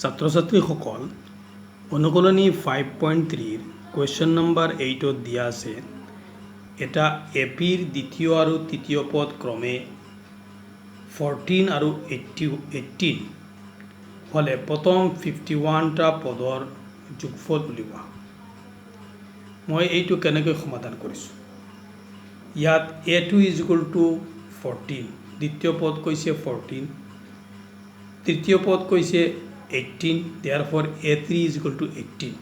ছাত্ৰ ছাত্ৰীসকল অনুকলনী 5.3 question number 8 দিয়া আছে এটা এপিৰ দ্বিতীয় আৰু তৃতীয় পদ ক্ৰমে 14 আৰু 18 হলে প্ৰথম 51টা পদৰ যোগফল উলিওৱা। মই এইটো কেনেকৈ সমাধান কৰিছো। ইয়াত a2 = 14, দ্বিতীয় পদ কৈছে 14, তৃতীয় পদ কৈছে 18, therefore a3 = 18.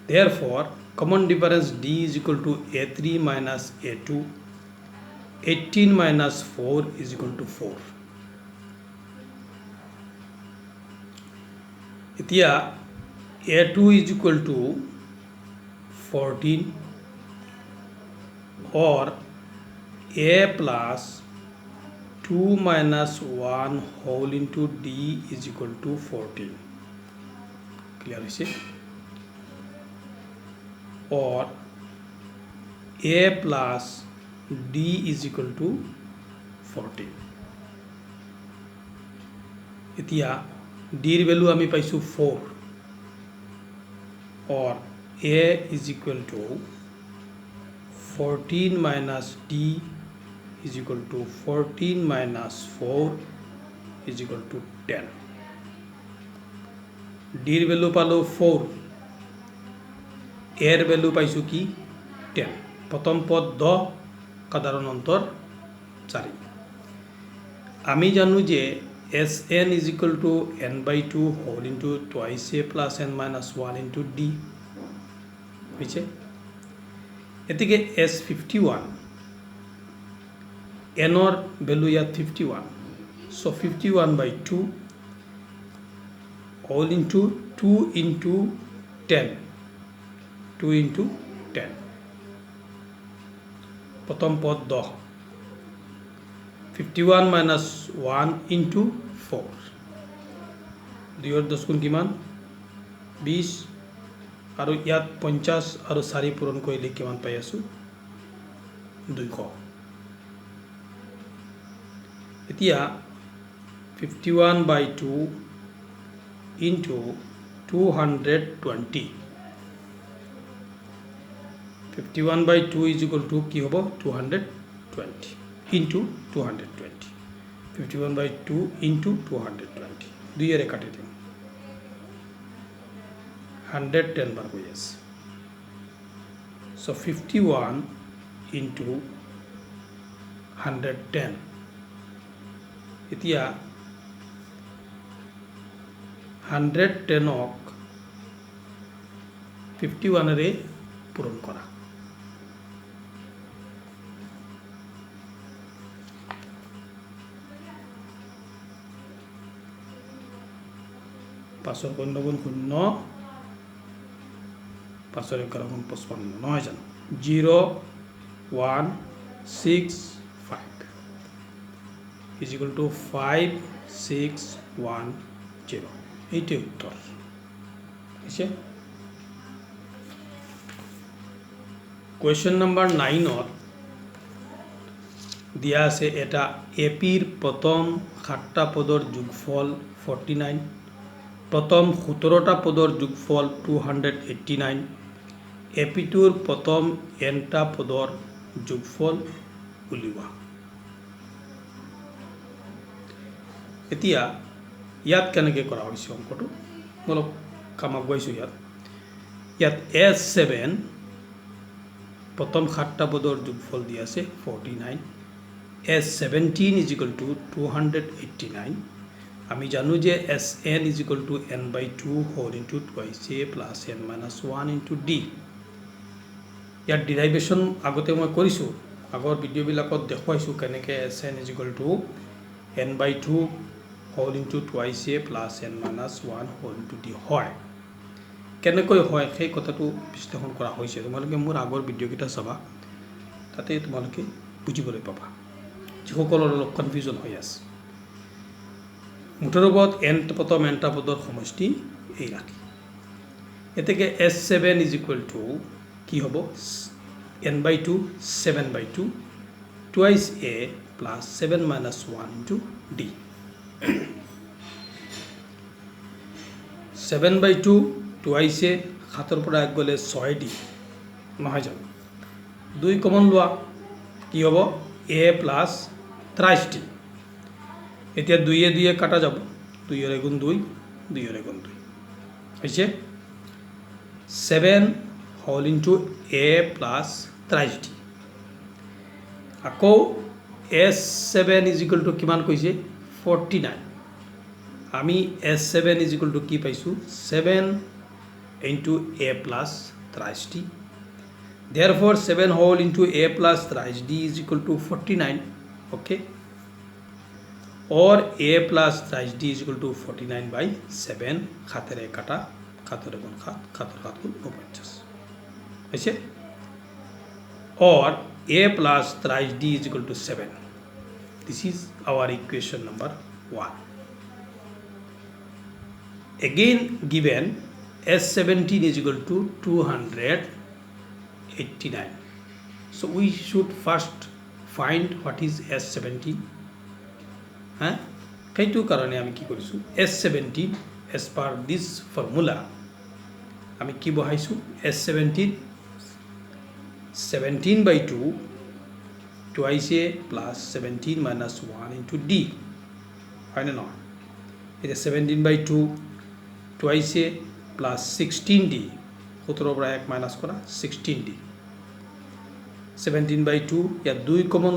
Therefore common difference d = a3 minus a2, 18 minus 4 = 4. এতিয়া a2 = 14 or a plus 2 minus 1 whole into d = 14. Clear is it? Or a plus d = 14. এতিয়া d ৰ ভ্যালু আমি পাইছো 4 or a = 14 minus d = 14 minus 4 = 10. d ৰ value পালো 4, a ৰ value পাইছো কি 10, প্রথম পদ 10, সাধারণ অন্তর 4। আমি জানো যে Sn = n/2 whole into twice a plus n minus 1 into d হয়েছে। এদিকে S51 n ৰ ভ্যালু ইয়াত 51, so 51/2 whole into 2 into 10, 2 into 10, প্রথম পদ 10, 51 minus 1 into 4, 2 ৰ 10 গুণ কিমান 20, আৰু ইয়াত 50 আৰু 4 পূৰণ কৰিলে কিমান পাই আছো 200। এতিয়া 51/2 into 220, 51/2 = কি হ'ব 220 into 220, 51/2 into 220, 2 এৰে কাটি দিম 110 বাৰ হয়ে আছে। So 51 into 110, এতিয়া 110ক 51 এৰে পূৰণ কৰা। পাঁচৰ শূন্য গুণ 0, 5 × 11 = 55 নহয় জানো 0 1 6 5 = 5 6 1 0, এইটাই উত্তর আছে। কুৱেশ্যন নম্বৰ 9 দিয়া আছে এটা এপিৰ প্ৰথম 7টা পদৰ যোগফল 49, প্ৰথম 17টা পদৰ যোগফল 289, এপিটোৰ প্ৰথম nটা পদৰ যোগফল উলিওৱা। এতিয়া ইয়াত কেনেকৈ কৰা হৈছে অংকটো মই অলপ কাম আগুৱাইছো। ইয়াত S7 প্ৰথম 7টা পদৰ যোগফল দি আছে 49, S17 = 289। আমি জানো যে Sn = n/2 whole into twice a plus n minus 1 into d। ইয়াৰ ডিৰাইভেশ্যন আগতে মই কৰিছোঁ, আগৰ ভিডিঅ'বিলাকত দেখুৱাইছোঁ কেনেকৈ Sn = n/2 whole into twice a plus n minus 1 whole into d হয়। কেনেকৈ হয় সেই কথাটো বিশ্লেষণ কৰা হৈছে। তোমালোকে মোৰ আগৰ ভিডিঅ'কেইটা চাবা, তাতে তোমালোকে বুজিবলৈ পাবা যিসকলৰ অলপ কনফিউজন হৈ আছে। মুঠৰ ওপৰত প্ৰথম nটা পদৰ সমষ্টি এই ৰাখি এতেকে S7 = কি হ'ব n/2 7/2 twice a plus 7 minus 1 into d। 7/2 টুৱাইছে 7ৰ পৰা 1 গ'লে 6d নহয় জানো 2 কমন লোৱা কি হ'ব a প্লাছ 30d এতিয়া 2 এ 2 এ কাটা যাব 2 এর গুণ 2 2 এর গুণ 2 হইছে 7 whole into a plus 30d আকৌ s7 ইজ ইকুয়াল টু কিমান কৈছে 49 আমি s7 ইজ ইকুয়াল টু কি পাইছো 7 into a plus 30d therefore 7 whole into a plus 30d is equal to 49 okay or a plus 30d is equal to 49 by 7 খাতেরে কাটা খাতেরে গুণ খাত খাতের খাত গুণ 49 হইছে or a plus 30d is equal to 7 this is our equation number 1 again given s17 is equal to 289 so we should first find what is s17 হ্যাঁ সেইটো কারণে আমি কি কৰিছো s17 as per this formula আমি কি বহাইছো s17 17/2 twice a plus 17 minus 1 into d হয় না নহয় এটা 17/2 twice a plus 16d 17 পৰা 1 মাইনাস কৰা 16d 17/2 या 2 কমন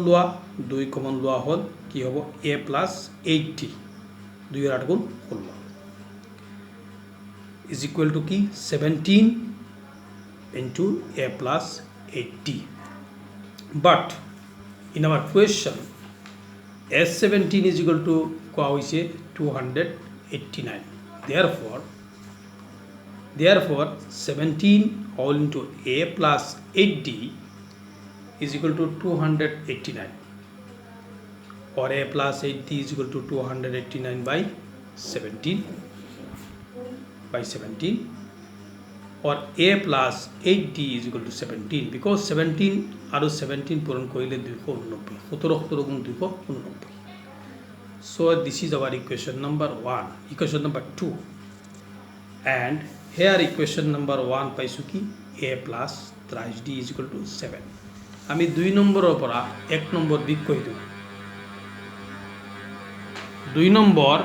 লোৱা হল কি হ'ব a plus 8d 2 এর 8 গুণ 16 is equal to কি 17 into a plus 8d but in our question s17 is equal to কোয়া হইছে 289 therefore 17 whole into a plus 8d is equal to 289 or a plus 8d is equal to 289 by 17 or a plus 8d is equal to 17 because 17 আৰু 17 পূৰণ কৰিলে 289 17 গুণ 289 so this is our equation number 1 equation number 2 and here equation number 1 পাইছো কি a plus 30d is equal to 7 আমি 2 নম্বৰৰ পৰা 1 number বিক কৈ দিও 2 নম্বৰ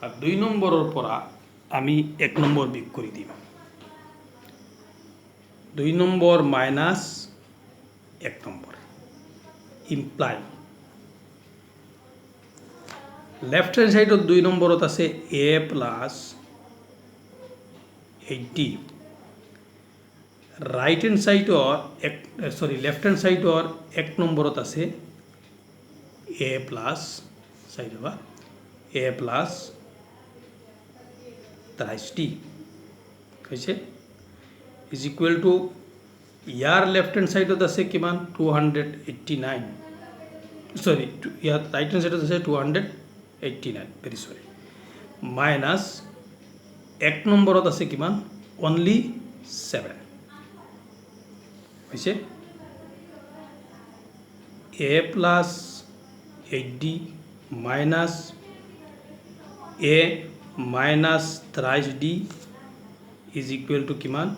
আৰ 2 নম্বৰৰ পৰা আমি 1 নম্বৰ বিক কৰি দিম 2 number minus 1 number imply left hand সাইডত 2 নম্বৰত আছে a plus 8d right hand সাইডৰ লেফট হ্যান্ড সাইডৰ 1 নম্বৰত আছে a plus a plus 30d কৈছে is equal to ইয়াৰ লেফট হ্যান্ড সাইডত আছে কিমান 289 সৰি ইয়াৰ ৰাইট হ্যান্ড সাইডত আছে 289 very sorry minus 1 নম্বৰত আছে কিমান only 7 হৈছে a plus 8d minus a minus 30d is equal to কিমান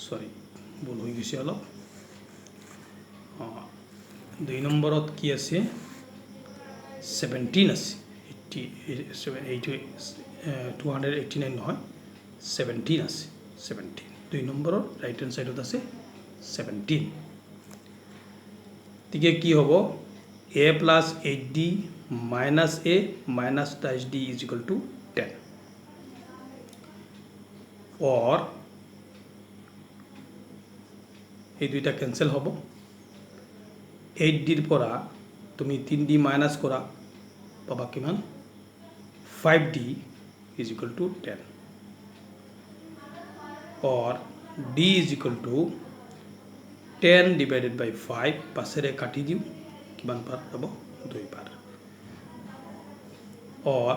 সরি ভুল হৈ গৈছে অলপ 2 নম্বৰত কি আছে 17 আছে 289 নহয় 17 আছে 17 2 নম্বৰৰ রাইট হ্যান্ড সাইডত আছে 17 তিকে কি হ'ব a plus 8d minus a minus 30d is equal to 10 or এই দুইটা ক্যান্সেল হ'ব 8d এর পৰা তুমি 3d মাইনাস কৰা পাবা কিমান 5d is equal to 10 or d is equal to 10 divided by 5 পাশেৰে কাটি দিও কিমান পাৰ পাব 2 পাৰ or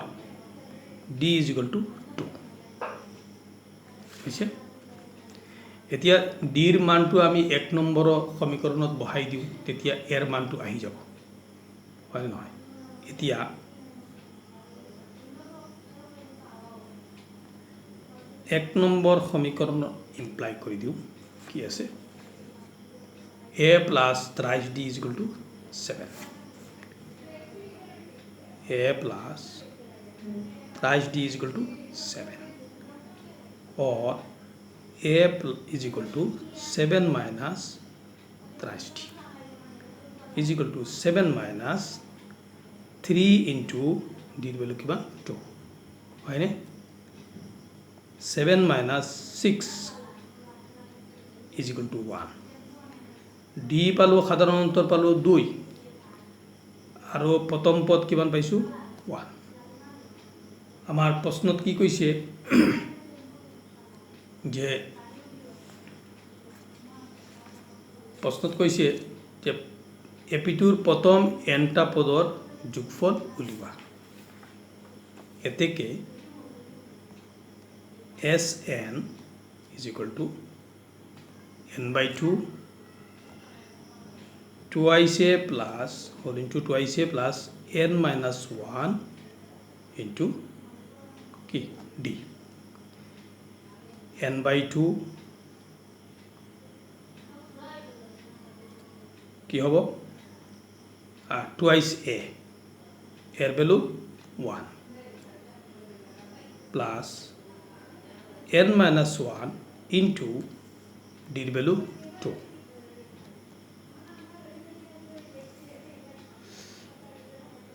d is equal to 2 বুঝছে এতিয়া ডিৰ মানটো আমি 1 নম্বৰৰ সমীকৰণত বহাই দিওঁ তেতিয়া এৰ মানটো আহি যাব হয় নহয় এতিয়া 1 নম্বৰ সমীকৰণত ইমপ্লাই কৰি দিওঁ কি আছে a plus thrice d is equal to 7 a plus thrice d is equal to 7 or a is equal to 7 minus thrice d is equal to 7 minus 3 into d value কিবা 2 হয়নে 7 minus 6 is equal to 1 d পালো সাধারণ অন্তর পালো 2 আর প্রথম পদ কিমান পাইছো 1 আমার প্রশ্নত কি কইছে যে প্রশ্নত কইছে যে এপিটুর প্রথম এনটা পদর যোগফল উলিবা এতেকে Sn is equal to n by 2 twice a plus whole into twice a plus n minus 1 into d n by 2 কি হব twice a এর value 1 plus n minus 1 into d value 2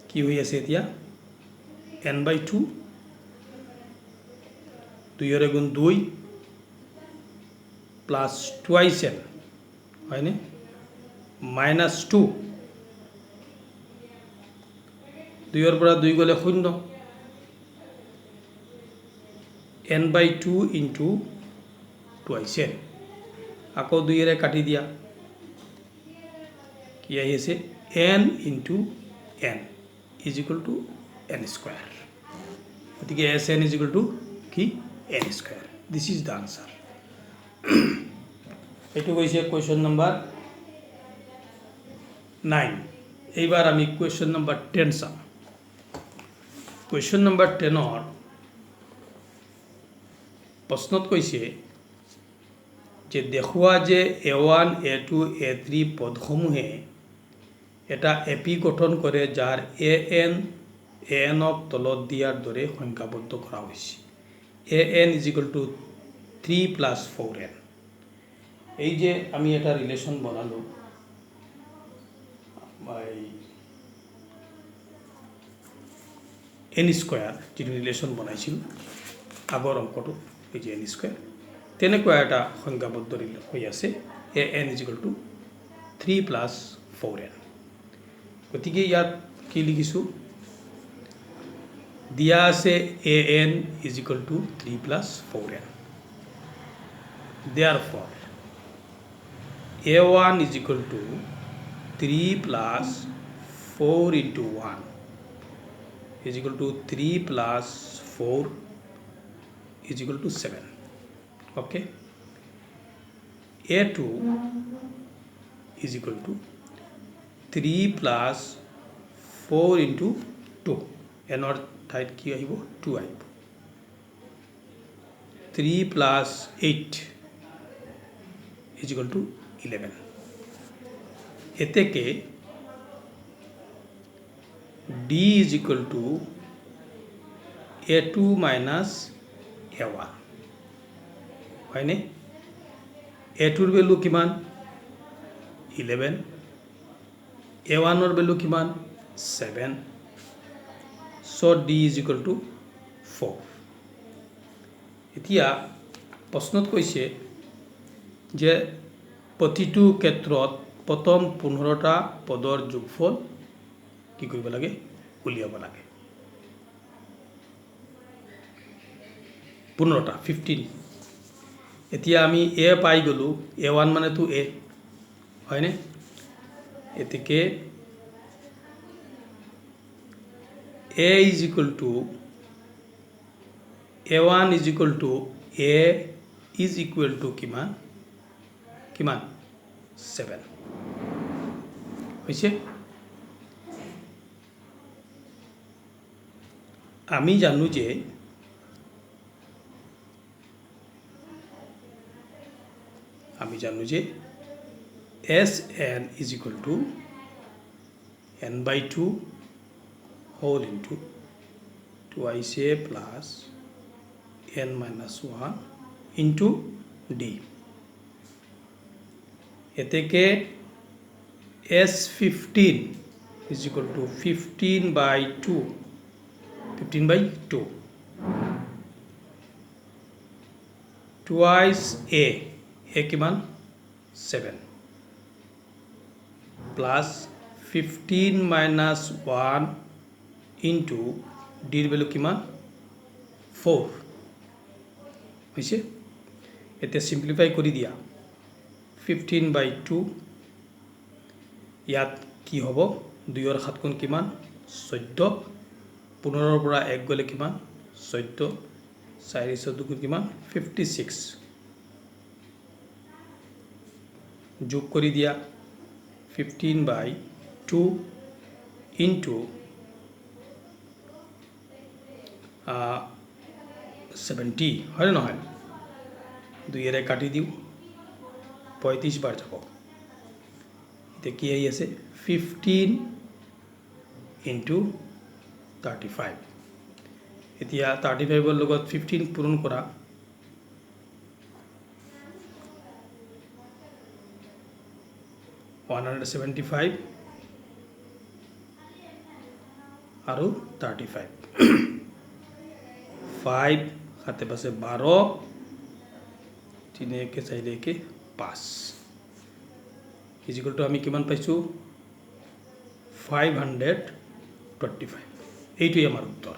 কি হই আছে এতিয়া n by 2 2 এর গুণ 2 plus twice n হয়নে minus 2 2 এর পৰা 2 গলে 0 n by 2 into twice n আকৌ 2 এৰে কাটি দিয়া কি আহিছে n into n is equal to n square গতিকে Sn is equal to কি n square this is the answer এটো কইছে কোয়েশ্চন নাম্বার 9 এইবার আমি কোয়েশ্চন নাম্বার 10 চাম কোয়েশ্চন নাম্বার 10 অর প্রশ্নত কইছে যে দেখুয়া যে a1 a2 a3 পদসমূহে এটা এপি গঠন করে যার an অক তলত দিয়ার দরে সংখ্যাবদ্ধ করা হয়েছে an is equal to 3 plus 4n এই যে আমি এটা রিলেশন বানালো n স্কয়ার যে রিলেশন বানাইছিল আগৰ অঙ্কটো এই যে n স্কয়াৰ তেনেকুৱা এটা সংখ্যাবদ্ধ হৈ আছে an is equal to 3 plus 4n গতিকে ইয়াত কি লিখিছো দিয়া আছে an is equal to 3 plus 4n therefore a1 is equal to 3 plus 4 into 1 is equal to 3 plus 4 is equal to 7 okay a2 is equal to 3 plus 4 into 2 n or ঠাইত কি আহিব 2 আহিব 3 plus 8 is equal to 11 এতেকে d is equal to a2 minus a1 হয়নে a2 এর value কিমান 11 a1 এর value কিমান 7 so d is equal to 4 এতিয়া প্রশ্নত কইছে যে প্রতিটো ক্ষেত্ৰত প্ৰথম 15টা পদৰ যোগফল কি কৰিব লাগে উলিয়াব লাগে 15টা 15 এতিয়া আমি a পাই গলো a1 মানে তো a হয়নে এতিকে a is equal to a1 is equal to a is equal to কিমান কিমান 7 হৈছে আমি জানো যে Sn is equal to n by 2 whole into twice a plus n minus 1 into d এতেকে S15 is equal to 15 by 2 twice a কিমান 7 plus 15 minus 1 into d এর value কিমান 4 হইছে এটা সিম্পলিফাই কৰি দিয়া 15 by 2 ইয়াত কি হ'ব 2 ৰ 7 গুণ কিমান 14 15 ৰ পৰা 1 গলে কিমান 14 4 14 গুণ কিমান 56 যোগ কৰি দিয়া 15 by 2 into 70 হয় না হয় 2 এর কাটি দিও 35 বার যাব এটা কি আই আছে 15 into 35 এতিয়া 35 এর লগত 15 পূরণ করা $175 আৰু 35 5 হাতে পাশে 12 3 একে 4 একে 5 ইকুয়াল টু আমি কিমান পাইছো 525 এইটোই আমার উত্তর